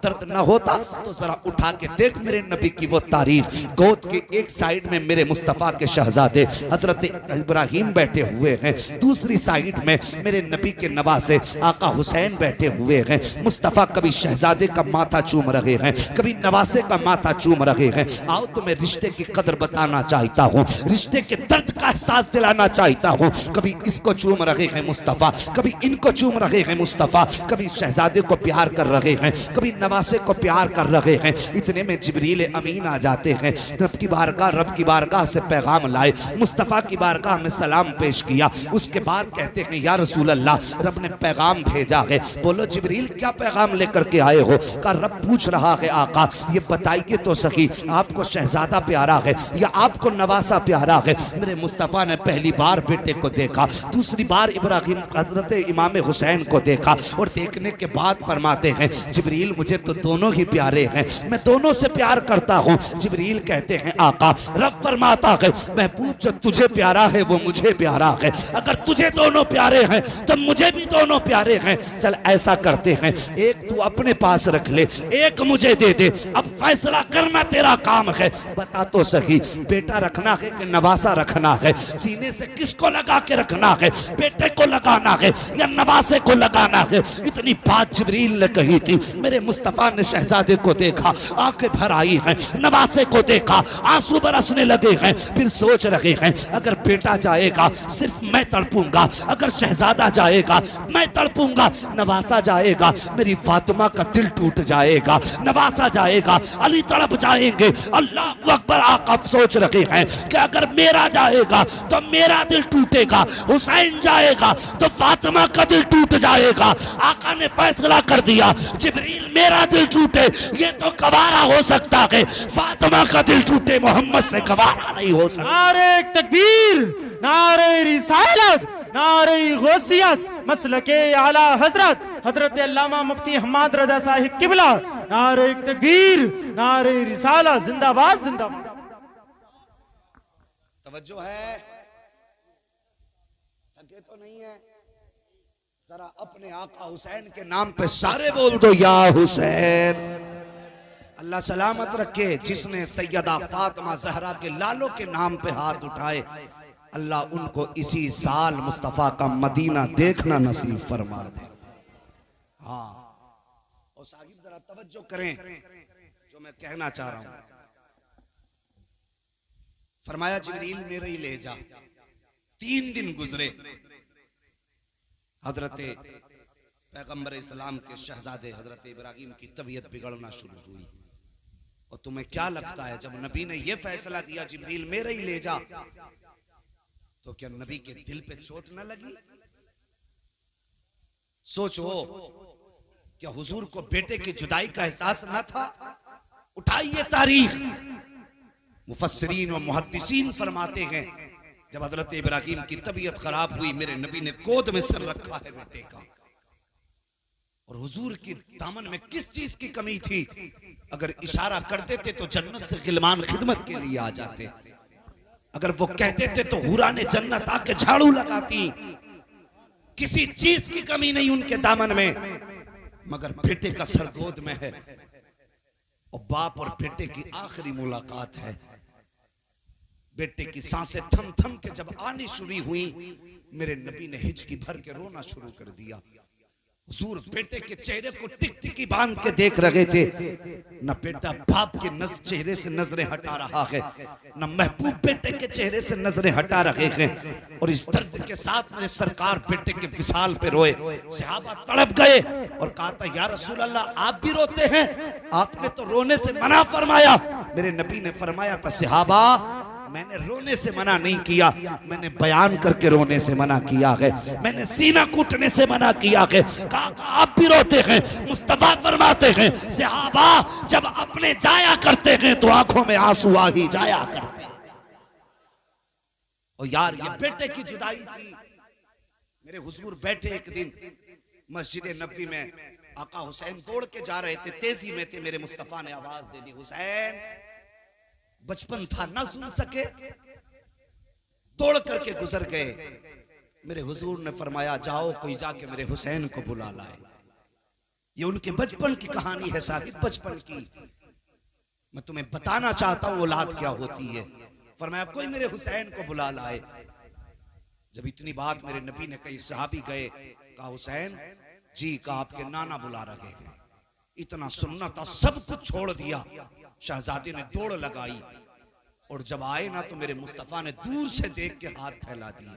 दर्द न होता तो जरा उठा के देख मेरे नबी की वो तारीख। गोद के एक साइड में मेरे मुस्तफ़ा के शहजादे हजरत इब्राहिम बैठे हुए हैं, दूसरी साइड में मेरे नबी के नवासे आका हुसैन बैठे हुए हैं। मुस्तफ़ा कभी शहजादे का माथा चूम रहे हैं, कभी नवासे का माथा चूम रहे हैं। आओ तुम्हें रिश्ते की कदर बताना चाहता हूँ, रिश्ते के दर्द का एहसास दिलाना चाहता हूँ। कभी इसको चूम रहे हैं मुस्तफ़ा, कभी इनको चूम रहे हैं मुस्तफ़ा, कभी शहजादे को प्यार कर रहे हैं, कभी नवासे को प्यार कर रहे हैं। इतने में जिब्रील अमीन आ जाते हैं। रब की बारगाह से पैगाम लाए, मुस्तफ़ा की बारगाह में सलाम पेश किया। उसके बाद कहते हैं या रसूल अल्लाह, रब ने पैगाम भेजा है। बोलो जिब्रील क्या पैगाम लेकर के आए हो? का रब पूछ रहा है आका ये बताइए तो सही, आपको शहजादा प्यारा है या आपको नवासा प्यारा है? मेरे मुस्तफ़ा ने पहली बार बेटे को देखा, दूसरी बार इब्राहिम हजरत इमाम हुसैन को देखा और देखने के बाद फरमाते हैं जिब्रील मुझे तो दोनों ही प्यारे हैं, मैं दोनों से प्यार करता हूँ। जिब्रील कहते हैं आका, रब फरमाता है महबूब जो तुझे प्यारा है वो मुझे प्यारा है, अगर तुझे दोनों प्यारे हैं तो मुझे भी दोनों प्यारे हैं। चल ऐसा करते हैं, एक तू अपने पास रख ले, एक मुझे दे दे, अब फैसला करना तेरा काम है। बता तो सही बेटा रखना है कि नवासा रखना है? सीने से किसको लगा के रखना है, बेटे को लगाना है या नवासे को लगाना है? इतनी बात जिब्रील ने कही थी। मेरे मुस्तफ़ा ने शहजादे को देखा, आंखें भर आई हैं, नवासे को देखा, आंसू बरसने लगे हैं। फिर सोच रहे हैं अगर बेटा जाएगा सिर्फ मैं तड़पूंगा, अगर शहजादा जाएगा मैं तड़पूंगा, नवासा जाएगा मेरी फातिमा का दिल टूट जाएगा, नवासा जाएगा अली तड़प जाएंगे। अल्लाह अकबर। आका सोच रहे हैं कि अगर मेरा जाएगा तो मेरा दिल टूटेगा, हुसैन जाएगा तो फातिमा का दिल टूट जाएगा। आका ने फैसला कर दिया जिब्रील मेरा दिल टूटे ये तो गवारा हो सकता है, फातिमा का दिल टूटे मोहम्मद से गवारा नहीं हो सकता। नारे तकबीर, नारे रिसालत, नारे गौसियत, मसलके आला हजरत हजरत अल्लामा मुफ्ती हम्माद रजा साहिब किबला। नारे तकबीर, नारे रिसालत, जिंदाबाद जिंदाबाद। तवज्जो है, थके तो नहीं है? जरा अपने आका हुसैन के नाम पे सारे बोल दो या हुसैन। अल्लाह सलामत रखे। जिसने सैयदा फातिमा जहरा के लालों के नाम पे हाथ उठाए, अल्लाह उनको इसी साल मुस्तफ़ा का मदीना देखना नसीब फरमा दे। हाँ और साहिब जरा तवज्जो करें जो मैं कहना चाह रहा हूं। फरमाया जिब्रील मेरे ही ले जा। 3 दिन गुजरे, हजरत पैगंबर इस्लाम के शहजादे हजरत इब्राहिम की तबीयत बिगड़ना शुरू हुई। और तुम्हें क्या लगता है जब नबी ने यह फैसला दिया जिब्रील मेरे ही ले जा, तो क्या नबी के दिल पे चोट न लगी? सोचो क्या हुजूर को बेटे की जुदाई का एहसास न था? उठाइए तारीख, मुफस्सिरीन और मुहद्दिसीन फरमाते हैं जब हजरत इब्राहिम की तबीयत खराब हुई मेरे नबी ने गोद में सर रखा है बेटे का। और हुजूर की दामन में किस चीज की कमी थी? अगर इशारा कर देते तो जन्नत से गिलमान खिदमत के लिए आ जाते, अगर वो कहते थे तो हुरा ने जन्नत आके झाड़ू लगाती। किसी चीज की कमी नहीं उनके दामन में, मगर बेटे का सर गोद में है और बाप और बेटे की आखिरी मुलाकात है। बेटे की सांसें थम थम के जब आनी शुरू हुई, मेरे नबी ने हिचकी भर के रोना शुरू कर दिया। हुजूर बेटे के चेहरे को टिकटिकी बांध के देख रहे थे। न बेटा बाप के चेहरे से नजरें हटा रहा है, न महबूब बेटे के चेहरे से नजरें हटा रहे हैं। और इस दर्द के साथ मेरे सरकार बेटे के विशाल पे रोए। सहाबा तड़प गए और कहा था या रसूल अल्लाह आप भी रोते हैं? आपने तो रोने से मना फरमाया। मेरे नबी ने फरमाया था सहाबा मैंने रोने से मना नहीं किया, मैंने बयान करके रोने से मना किया है, मैंने सीना कूटने से मना किया है। कहा आप भी रोते हैं? मुस्तफा फरमाते हैं सहाबा जब अपने जाया करते हैं तो आंखों में आंसू आ ही जाया करते हैं। और यार ये बेटे की जुदाई थी। मेरे हुजूर बैठे एक दिन मस्जिद नबवी में, आका हुसैन दौड़ के जा रहे थे, तेजी में थे। मेरे मुस्तफा ने आवाज दे दी हुसैन। बचपन था ना सुन सके, दौड़ करके गुजर गए। मेरे हुजूर ने फरमाया जाओ कोई जाके मेरे हुसैन को बुला लाए। ये उनके बचपन की कहानी है साहिब, बचपन की। मैं तुम्हें बताना चाहता हूं औलाद क्या होती है। फरमाया कोई मेरे हुसैन को बुला लाए। जब इतनी बात मेरे नबी ने कही, सहाबी गए, कहा हुसैन जी का आपके नाना बुला रहे हैं। इतना सुनना था, सब कुछ छोड़ दिया। शहजादी ने दौड़ लगाई और जब आए ना तो मेरे मुस्तफा ने दूर से देख के हाथ फैला दिए।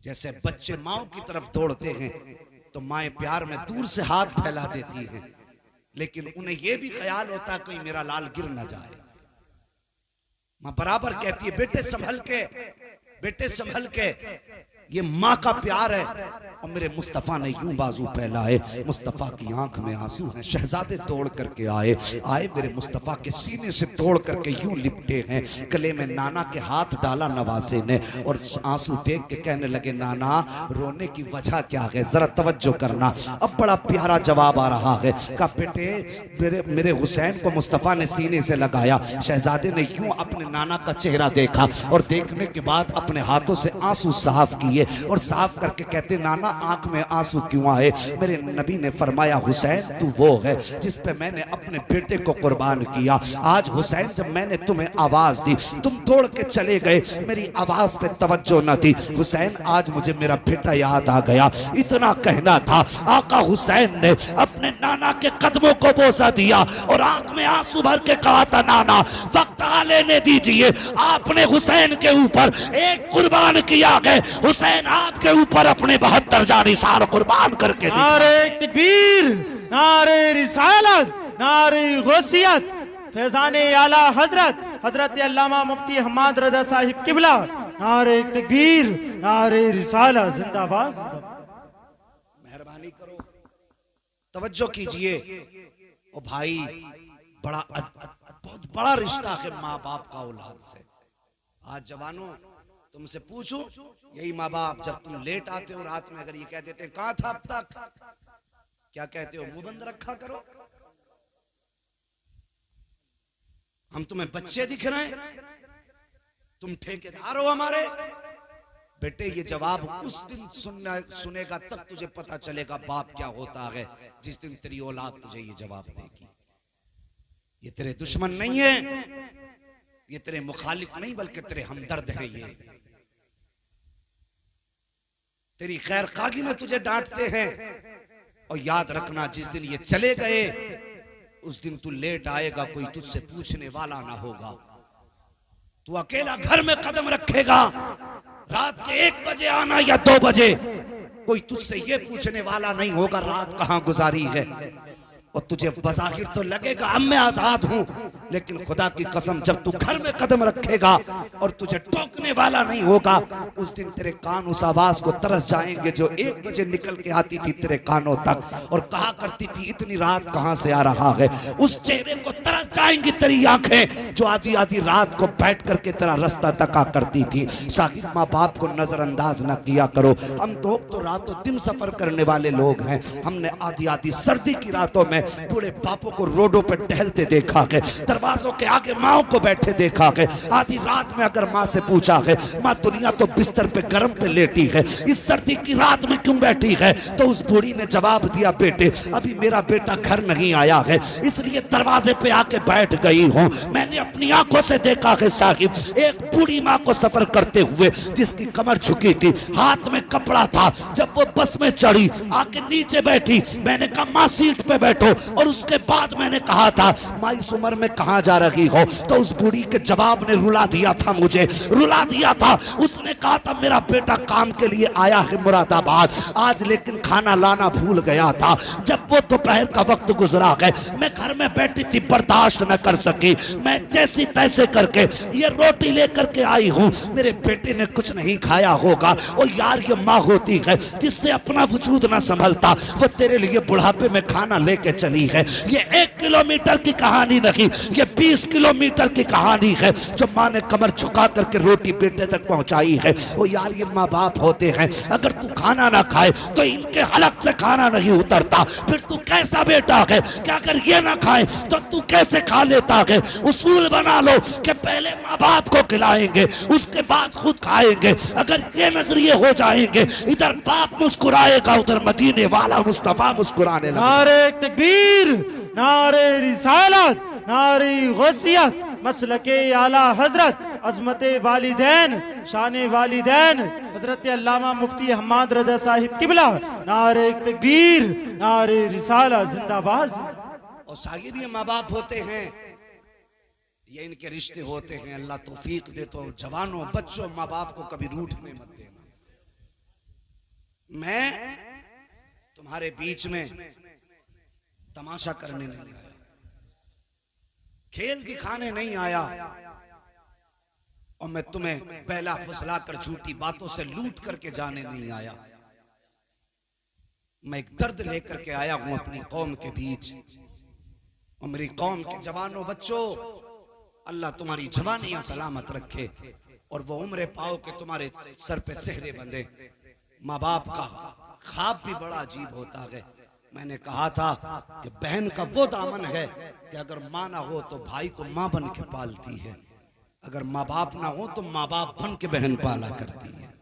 जैसे बच्चे माओ की तरफ दौड़ते हैं तो माएं प्यार में दूर से हाथ फैला देती हैं, लेकिन उन्हें यह भी ख्याल होता है कहीं मेरा लाल गिर ना जाए। मां बराबर कहती है बेटे संभल के, बेटे संभल के। ये माँ का प्यार है। और मेरे मुस्तफ़ा ने यूं बाजू फैलाए, मुस्तफ़ा की आंख में आंसू हैं। शहजादे दौड़ करके आए मेरे मुस्तफ़ा के सीने से तोड़ करके यूं लिपटे हैं। गले में नाना के हाथ डाला नवासे ने और आंसू देख के कहने लगे नाना रोने की वजह क्या है, जरा तवज्जो करना। अब बड़ा प्यारा जवाब आ रहा है। कहा बेटे मेरे हुसैन को मुस्तफ़ा ने सीने से लगाया। शहजादे ने यूं अपने नाना का चेहरा देखा और देखने के बाद अपने हाथों से आंसू साफ किए और साफ करके कहते नाना आंख में आंसू क्यों आए? मेरे नबी ने फरमाया हुसैन तू वो है जिस पे मैंने अपने बेटे को कुर्बान किया। आज हुसैन जब मैंने तुम्हें आवाज दी तुम दौड़ के चले गए, मेरी आवाज पे तवज्जो न दी। हुसैन आज मुझे मेरा बेटा याद आ गया। इतना कहना था, आका हुसैन ने अपने नाना के कदमों को बोसा दिया और आंख में आंसू भर के कहा था नाना वक्त आ लेने दीजिए, आपने हुसैन के ऊपर एक कुर्बान किया है, हुसैन आपके ऊपर अपने 72 जानिसार कुर्बान करके नारे तकबीर, नारे रिसालत, नारे गौसियत, फैजाने आला हजरत हजरत अल्लामा मुफ्ती हम्माद रजा साहिब किबला, नारे तकबीर, नारे रिसालत, जिंदाबाद जिंदाबाद। मेहरबानी करो तवज्जो कीजिए। ओ भाई बहुत बड़ा रिश्ता है माँ बाप का औलाद से। आज जवानों तुमसे पूछूं, यही माँ बाप जब तुम लेट आते हो रात में अगर ये कह देते हैं कहां था अब तक, क्या कहते हो? मुंह बंद रखा करो, हम तुम्हें बच्चे दिख रहे हैं, तुम ठेकेदार हो हमारे। बेटे ये जवाब उस दिन सुनेगा तब तुझे पता चलेगा बाप क्या होता है, जिस दिन तेरी औलाद तुझे ये जवाब देगी। ये तेरे दुश्मन नहीं है, ये तेरे मुखालिफ नहीं बल्कि तेरे हमदर्द हैं। ये तेरी खैर खागी में तुझे डांटते हैं। और याद रखना जिस दिन ये चले गए उस दिन तू लेट आएगा, कोई तुझसे पूछने वाला ना होगा। तू अकेला घर में कदम रखेगा, रात के 1 बजे आना या 2 बजे, कोई तुझसे ये पूछने वाला नहीं होगा रात कहां गुजारी है। और तुझे बज़ाहिर तो लगेगा अब मैं आजाद हूं, लेकिन खुदा की कसम जब तू घर में कदम रखेगा और तुझे टोकने वाला नहीं होगा, उस दिन तेरे कान उस आवाज को तरस जाएंगे जो 1 बजे निकल के आती थी तेरे कानों तक और कहा करती थी इतनी रात कहां से आ रहा है। उस चेहरे को तरस जाएंगी तेरी आंखें जो आधी आधी रात को बैठ करके तेरा रास्ता तका करती थी। साहिब माँ बाप को नजरअंदाज न किया करो। हम तो रातों दिन सफर करने वाले लोग हैं। हमने आधी आधी सर्दी की रातों में बूढ़े बापों को रोडों पर टहलते देखा है, दरवाजों के आगे माओ को बैठे देखा है। आधी रात में अगर माँ से पूछा है माँ दुनिया तो बिस्तर पे गर्म पे लेटी है, इस सर्दी की रात में क्यों बैठी है, तो उस बूढ़ी ने जवाब दिया बेटे अभी मेरा बेटा घर नहीं आया है इसलिए दरवाजे पे आके बैठ गई हूँ। मैंने अपनी आंखों से देखा है साहिब एक बूढ़ी माँ को सफर करते हुए जिसकी कमर झुकी थी, हाथ में कपड़ा था। जब वो बस में चढ़ी आके नीचे बैठी, मैंने कहा माँ सीट पे बैठो, और उसके बाद मैंने कहा था माँ इस उम्र में कहां जा रही हो, तो उस बूढ़ी के जवाब ने रुला दिया था, मुझे रुला दिया था। उसने कहा था मेरा बेटा काम के लिए आया है मुरादाबाद, आज लेकिन खाना लाना भूल गया था। जब वो दोपहर का वक्त गुजरा है मैं घर में बैठी थी, बर्दाश्त न कर सकी, मैं जैसी तैसे करके ये रोटी लेकर के आई हूँ। मेरे बेटे ने कुछ नहीं खाया होगा। और यार ये माँ होती है जिससे अपना वजूद ना संभलता, वो तेरे लिए बुढ़ापे में खाना लेके चली है। ये 1 किलोमीटर की कहानी नहीं, ये 20 किलोमीटर की कहानी है जो माँ ने कमर झुका करके रोटी बेटे तक पहुंचाई है। वो यार ये माँ बाप होते हैं, अगर तू खाना ना खाए तो इनके हलक से खाना नहीं उतरता, फिर तू कैसा बेटा है कि अगर ये ना खाए तो तू कैसे खा लेता है। उसूल बना लो कि पहले माँ बाप को खिलाएंगे उसके बाद खुद खाएंगे। अगर ये नजरिए हो जाएंगे, इधर बाप मुस्कुराएगा उधर मदीने वाला मुस्तफा मुस्कुराने लगा। नारे तकबीर, नारे रिसालत, नारे गौसियत, मसलके आला हजरत, अजमत वालिदैन, शान वालिदैन, हजरत अल्लामा मुफ्ती हम्माद रजा साहिब किबला। नारे तकबीर, नारे रिसालत, जिंदाबाद जिंदाबाद। और साहिब ये माँ बाप होते हैं, ये इनके रिश्ते होते हैं। अल्लाह तौफीक दे तो जवानों बच्चों माँ बाप को कभी रूठने मत देना। मैं तुम्हारे बीच में तमाशा करने नहीं आया, खेल दिखाने नहीं आया, और मैं तुम्हें पहला फुसला कर झूठी बातों से लूट करके जाने नहीं आया। मैं एक दर्द लेकर के आया हूं अपनी कौम के बीच। और मेरी कौम के जवानों बच्चों, अल्लाह तुम्हारी जवानियां सलामत रखे और वो उम्र पाओ कि तुम्हारे सर पे सेहरे बंधे। माँ बाप का ख्वाब भी बड़ा अजीब होता है। मैंने कहा था कि बहन का वो दामन है कि अगर माँ ना हो तो भाई को माँ बन के पालती है, अगर माँ बाप ना हो तो माँ बाप बन के बहन पाला करती है।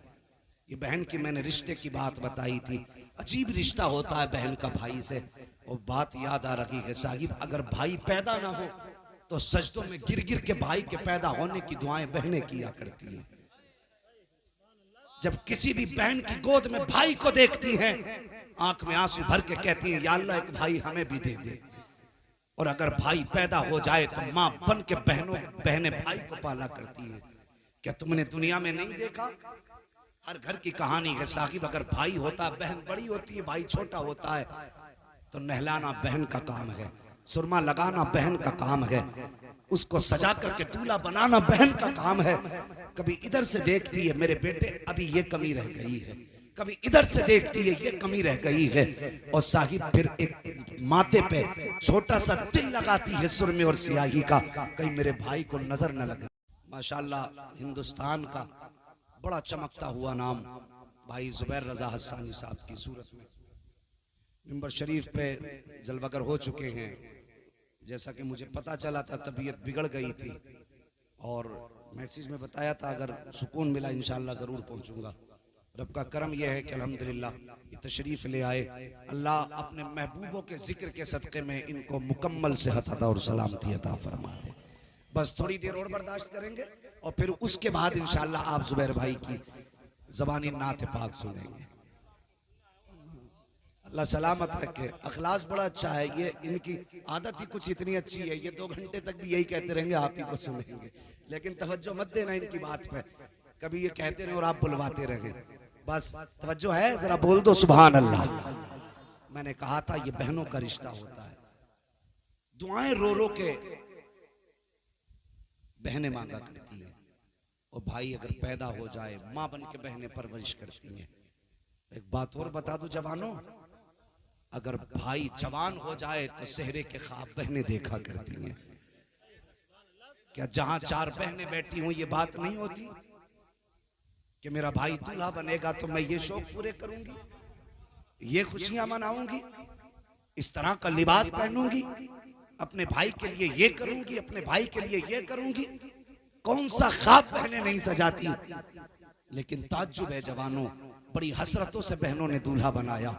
ये बहन की मैंने रिश्ते की बात बताई थी। अजीब रिश्ता होता है बहन का भाई से। और बात याद आ रही है साहिब, अगर भाई पैदा ना हो तो सजदों में गिर गिर के भाई के पैदा होने की दुआएं बहनें किया करती हैं। जब किसी भी बहन की गोद में भाई को देखती हैं, आंख में आंसू भर के कहती हैं या अल्लाह एक भाई हमें भी दे दे। और अगर भाई पैदा हो जाए तो माँ बन के बहनें भाई को पाला करती हैं। क्या तुमने दुनिया में नहीं देखा? हर घर की कहानी है साहिब। अगर भाई होता, बहन बड़ी होती है, भाई छोटा होता है, तो नहलाना बहन का काम है, सुरमा लगाना बहन का काम है, उसको सजा करके दूल्हा बनाना बहन का काम है। कभी इधर से देखती है मेरे बेटे अभी ये कमी रह गई है, कभी इधर से देखती है ये कमी रह गई है, और साहिब फिर एक माथे पे छोटा सा तिल लगाती है सुरमे और सियाही का, कहीं मेरे भाई को नजर न लगे। माशाल्लाह हिंदुस्तान का बड़ा चमकता हुआ नाम भाई जुबैर रजा हस्सानी साहब की सूरत में मिंबर शरीफ पे जलवागर हो चुके हैं। जैसा कि मुझे पता चला था तबीयत बिगड़ गई थी और मैसेज में बताया था अगर सुकून मिला इंशाअल्लाह ज़रूर पहुंचूंगा। रब का करम यह है कि अल्हम्दुलिल्लाह ये तशरीफ़ ले आए। अल्लाह अपने महबूबों के जिक्र के सदक़े में इनको मुकम्मल सेहत अता और सलामती अता फरमा दे। बस थोड़ी देर और बर्दाश्त करेंगे और फिर उसके बाद इंशाअल्लाह आप जुबैर भाई की ज़बानी नात पाक सुनेंगे। अल्लाह सलामत रखे। अखलास बड़ा अच्छा है, ये इनकी आदत ही कुछ इतनी अच्छी है, ये 2 घंटे तक भी यही कहते रहेंगे आप ही को सुनेंगे, लेकिन तवज्जो मत देना इनकी बात पे। कभी ये कहते रहे और आप बुलवाते रहे, बस तवज्जो है जरा बोल दो सुभान अल्लाह। मैंने कहा था ये बहनों का रिश्ता होता है। दुआएं रो रो के बहनें मांगा करती हैं और भाई अगर पैदा हो जाए माँ बन के बहनें परवरिश करती हैं। एक बात और बता दूं जवानों, अगर भाई जवान हो जाए तो सेहरे के ख्वाब बहनें देखा करती हैं। क्या जहां 4 बहनें बैठी हूं ये बात नहीं होती कि मेरा भाई दूल्हा बनेगा तो मैं ये शौक पूरे करूंगी, ये खुशियां मनाऊंगी, इस तरह का लिबास पहनूंगी, अपने भाई के लिए ये करूंगी, अपने भाई के लिए ये करूंगी। कौन सा ख्वाब बहनें नहीं सजाती। लेकिन ताज्जुब है जवानों, बड़ी हसरतों से बहनों ने दूल्हा बनाया।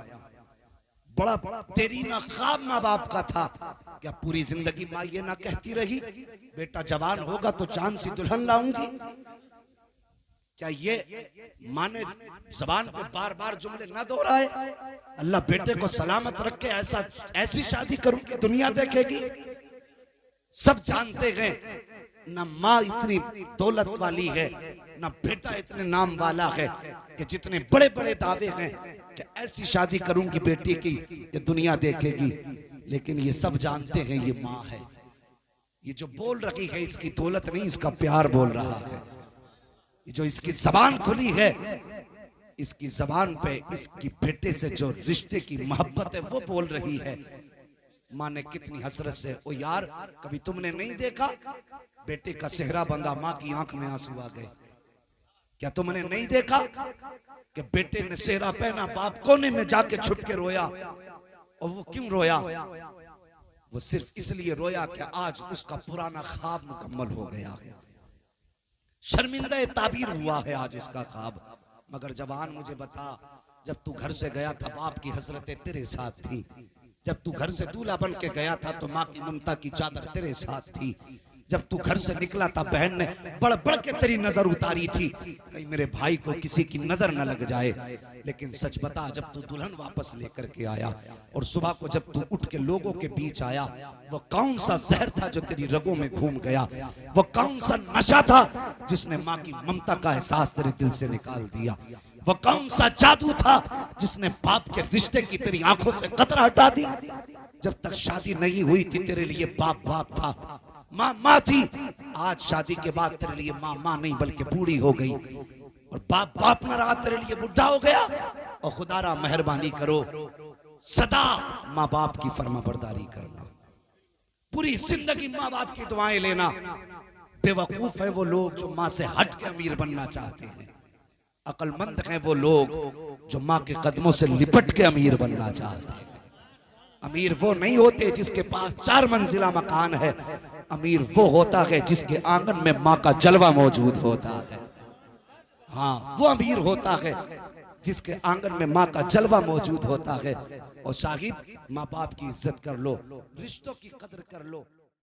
बड़ा तेरीना ख्वाब माँ बाप का था। क्या पूरी जिंदगी माँ ये ना कहती रही बेटा जवान होगा तो चांद सी दुल्हन लाऊंगी? क्या ये माँ ने जबान पे बार बार जुमले ना दोहराए? अल्लाह बेटे को सलामत रखे, ऐसी शादी करूंगी दुनिया देखेगी। सब जानते हैं ना माँ इतनी दौलत वाली है ना बेटा इतने नाम वाला है कि जितने बड़े बड़े दावे हैं कि ऐसी शादी करूंगी बेटी की कि दुनिया देखेगी। लेकिन ये सब जानते हैं ये माँ है। ये जो बोल रही है इसकी दौलत नहीं, इसका प्यार बोल रहा है। ये जो इसकी जबान खुली है, इसकी जबान पे इसकी बेटे से जो रिश्ते की मोहब्बत है वो बोल रही है। माँ ने कितनी हसरत से, ओ यार कभी तुमने नहीं देखा बेटे का सेहरा बंधा, माँ की आंख में आंसू आ गए। क्या तुमने नहीं देखा कि बेटे ने सेहरा पहना, बाप कोने में जाके छुप के रोया। और वो क्यों रोया? वो सिर्फ इसलिए रोया कि आज उसका पुराना ख्वाब मुकम्मल हो गया है। शर्मिंदा ताबीर हुआ है आज उसका ख्वाब। मगर जवान मुझे बता, जब तू घर से गया था बाप की हसरतें तेरे साथ थी, जब तू घर से दूल्हा बन के गया था तो माँ की ममता की चादर तेरे साथ थी, जब तू घर से निकला था बहन ने बढ़ बढ़ के तेरी नजर उतारी थी, कहीं मेरे भाई को किसी की नजर न लग जाए। लेकिन सच बता, जब तू दुल्हन वापस लेकर के आया और सुबह को जब तू उठ के लोगों के बीच आया, वो कौन सा जहर था जो तेरी रगों में घूम गया? वो कौन सा नशा था जिसने माँ की ममता का एहसास तेरे दिल से निकाल दिया? वो कौन सा जादू था जिसने बाप के रिश्ते की तेरी आंखों से कतरा हटा दी? जब तक शादी नहीं हुई थी तेरे लिए बाप बाप था, माँ माँ थी। आज शादी के बाद तेरे लिए माँ माँ नहीं बल्कि बूढ़ी हो गई, और बाप बाप न रहा, तेरे लिए बुढ़ा हो गया। और खुदारा मेहरबानी करो, सदा माँ बाप की फर्माबरदारी करना, पूरी जिंदगी माँ बाप की दुआएं लेना। बेवकूफ है वो लोग जो माँ से हट के अमीर बनना चाहते हैं, अक्लमंद हैं वो लोग जो माँ के कदमों से लिपट के अमीर बनना चाहते हैं। अमीर वो नहीं होते जिसके पास 4 मंजिला मकान है, अमीर वो होता है जिसके आंगन में माँ का जलवा मौजूद होता है। हाँ, वो अमीर होता है जिसके आंगन में माँ का जलवा मौजूद होता है। और साहिब, माँ बाप की इज्जत कर लो, रिश्तों की कदर कर लो।